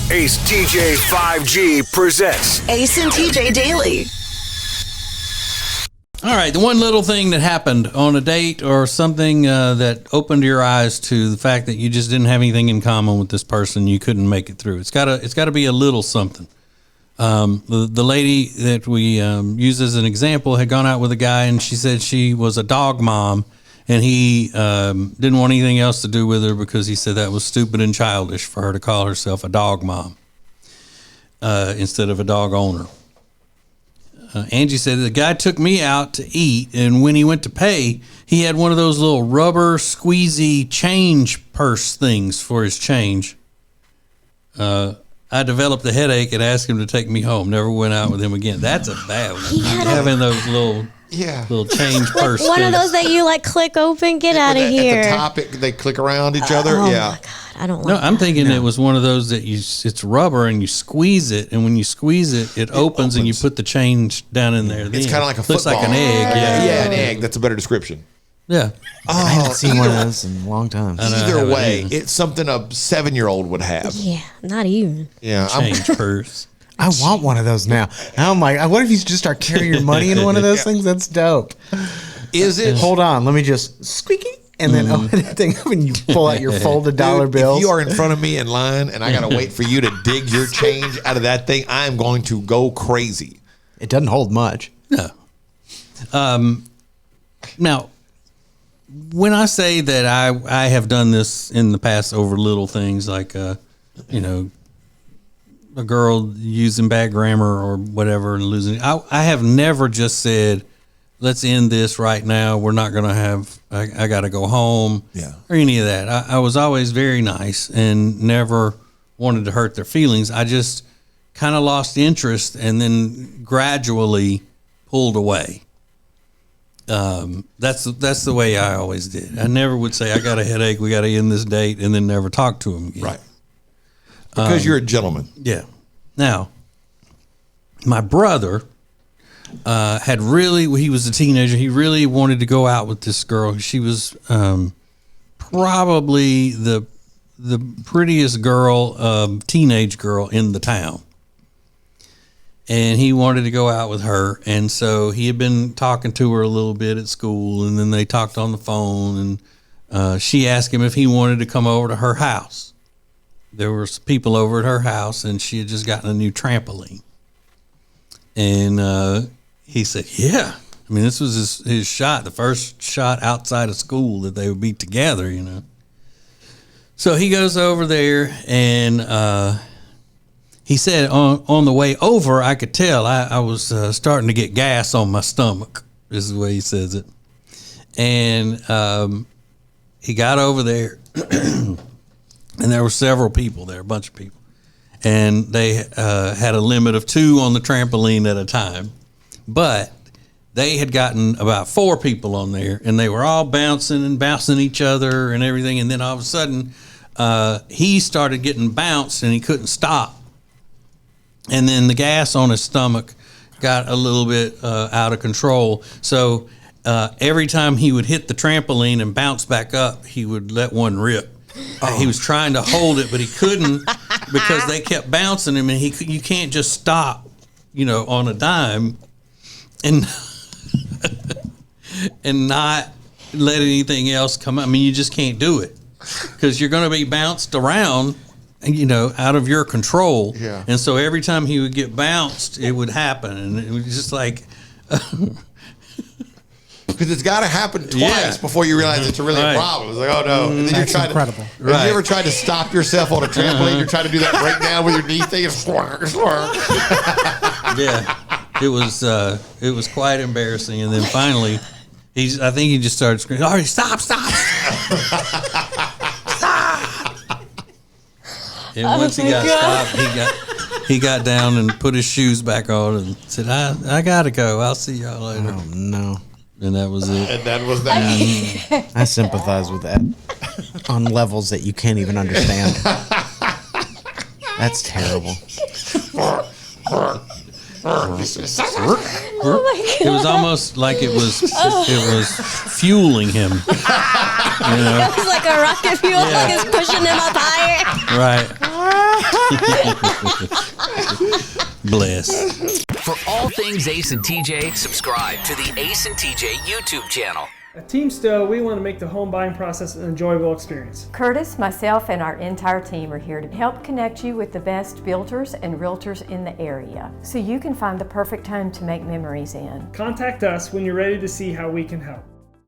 Ace TJ 5G presents Ace and TJ Daily. All right, the one little thing that happened on a date or something that opened your eyes to the fact that you just didn't have anything in common with this person, you couldn't make it through. It's got to be a little something. The lady that we used as an example had gone out with a guy, and she said she was a dog mom, and he didn't want anything else to do with her because he said that was stupid and childish for her to call herself a dog mom instead of a dog owner. Angie said the guy took me out to eat, and when he went to pay, he had one of those little rubber squeezy change purse things for his change. I developed a headache and asked him to take me home. Never went out with him again. That's a bad one. Having those little change purse one things. of those that you like click open, get out of here. At the top, they click around each other. Oh yeah. my God, I don't like No, I'm thinking it was one of those that it's rubber and you squeeze it, and when you squeeze it, it opens and you put the change down in there. It's kind of like a football. Looks like an egg. Yeah, an egg. That's a better description. Yeah. I haven't seen one of those in a long time. Either way, it's something a 7-year-old would have. Yeah, not even. Yeah, Change purse. I want one of those now. I'm like, what if you just start carrying your money in one of those things? That's dope. Is it? Hold on, let me just squeaky, and then open that thing up, and you pull out your folded dollar bills. If you are in front of me in line, and I got to wait for you to dig your change out of that thing, I am going to go crazy. It doesn't hold much. No. Now, when I say that I have done this in the past over little things like, a girl using bad grammar or whatever and losing, I have never just said, let's end this right now. We're not going to have, I got to go home or any of that. I was always very nice and never wanted to hurt their feelings. I just kind of lost interest and then gradually pulled away. That's the way I always did. I never would say, I got a headache, we got to end this date, and then never talk to him again. Right. Because you're a gentleman. Yeah. Now, my brother he was a teenager. He really wanted to go out with this girl. She was probably the prettiest girl, teenage girl in the town. And he wanted to go out with her. And so he had been talking to her a little bit at school, and then they talked on the phone, and she asked him if he wanted to come over to her house. There were some people over at her house, and she had just gotten a new trampoline. And he said, yeah. I mean, this was his shot, the first shot outside of school that they would be together, you know. So he goes over there, and he said on the way over, I could tell I was starting to get gas on my stomach, is the way he says it. And he got over there, and there were several people there, a bunch of people. And they had a limit of 2 on the trampoline at a time. But they had gotten about 4 people on there, and they were all bouncing each other and everything. And then all of a sudden, he started getting bounced, and he couldn't stop. And then the gas on his stomach got a little bit out of control. So every time he would hit the trampoline and bounce back up, he would let one rip. He was trying to hold it, but he couldn't because they kept bouncing him, and you can't just stop, on a dime and and not let anything else come up. I mean, you just can't do it because you're going to be bounced around, out of your control. Yeah. And so every time he would get bounced, it would happen, and it was just like. Because it's got to happen twice before you realize it's really a problem. It's like, oh no. And then That's incredible. Have you ever tried to stop yourself on a trampoline? You're trying to do that breakdown with your knee thing. Yeah, it was quite embarrassing. And then finally, I think he just started screaming, "All right, stop! Stop!" And once he got stopped, he got down and put his shoes back on and said, "I gotta go. I'll see y'all later." Oh no. And that was it. And that was that. I sympathize with that on levels that you can't even understand. That's terrible. Oh my God. It was almost like it was fueling him. It was like a rocket fuel, like it's pushing him up higher. Right. Bless. For all things Ace and TJ, subscribe to the Ace and TJ YouTube channel. At Team Stowe, we want to make the home buying process an enjoyable experience. Curtis, myself, and our entire team are here to help connect you with the best builders and realtors in the area, so you can find the perfect home to make memories in. Contact us when you're ready to see how we can help.